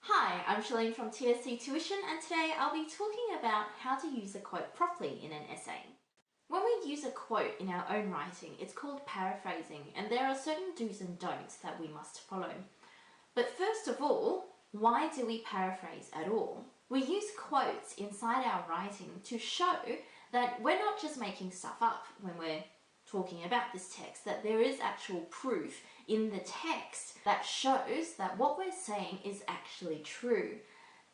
Hi, I'm Shalene from TSC Tuition, and today I'll be talking about how to use a quote properly in an essay. When we use a quote in our own writing, it's called paraphrasing, and there are certain do's and don'ts that we must follow. But first of all, why do we paraphrase at all? We use quotes inside our writing to show that we're not just making stuff up when we're talking about this text, that there is actual proof in the text that shows that what we're saying is actually true.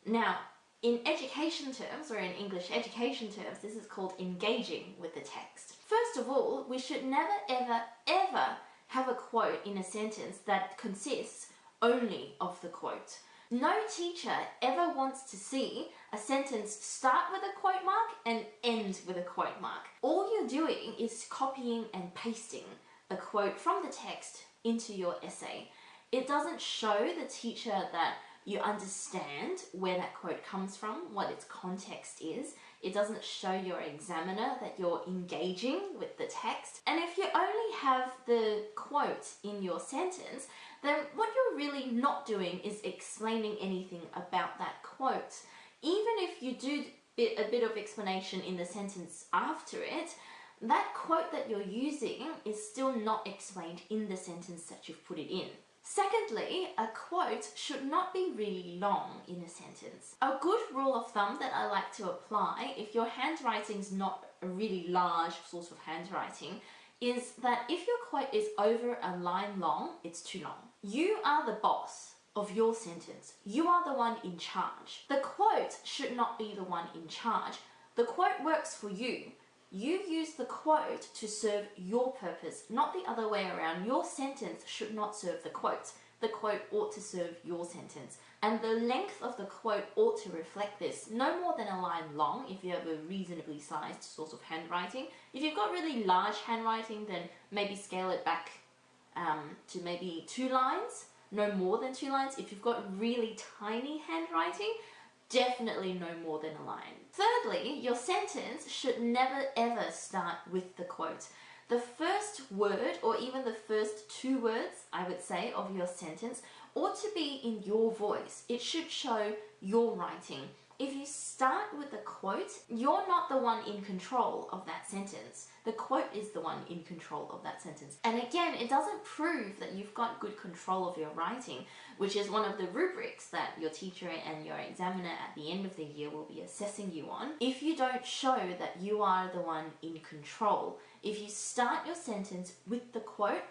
Now, in education terms, or in English education terms, this is called engaging with the text. First of all, we should never, ever have a quote in a sentence that consists only of the quote. No teacher ever wants to see a sentence start with a quote mark and end with a quote mark. All you're doing is copying and pasting a quote from the text into your essay. It doesn't show the teacher that you understand where that quote comes from, what its context is. It doesn't show your examiner that you're engaging with the text. And if you only have the quote in your sentence, then what you're really not doing is explaining anything about that quote. Even if you do a bit of explanation in the sentence after it, that quote that you're using is still not explained in the sentence that you've put it in. Secondly, a quote should not be really long in a sentence. A good rule of thumb that I like to apply if your handwriting's not a really large sort of handwriting is that if your quote is over a line long, it's too long. You are the boss of your sentence. You are the one in charge. The quote should not be the one in charge. The quote works for you. You use the quote to serve your purpose, not the other way around. Your sentence should not serve the quote. The quote ought to serve your sentence. And the length of the quote ought to reflect this. No more than a line long if you have a reasonably sized sort of handwriting. If you've got really large handwriting, then maybe scale it back to maybe 2 lines, no more than 2 lines. If you've got really tiny handwriting, definitely no more than a line. Thirdly, your sentence should never ever start with the quote. The first word, or even the first 2 words, I would say, of your sentence ought to be in your voice. It should show your writing. If you start with the quote, you're not the one in control of that sentence. The quote is the one in control of that sentence. And again, it doesn't prove that you've got good control of your writing, which is one of the rubrics that your teacher and your examiner at the end of the year will be assessing you on. If you don't show that you are the one in control, if you start your sentence with the quote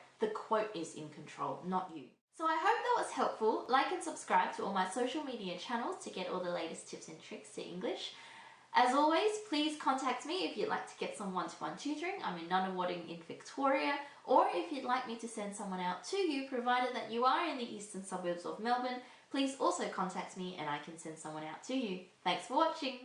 is in control, not you. So I hope that was helpful. Like and subscribe to all my social media channels to get all the latest tips and tricks to English. As always, please contact me if you'd like to get some one-to-one tutoring. I'm in Nunawading in Victoria, or if you'd like me to send someone out to you, provided that you are in the eastern suburbs of Melbourne, please also contact me and I can send someone out to you. Thanks for watching.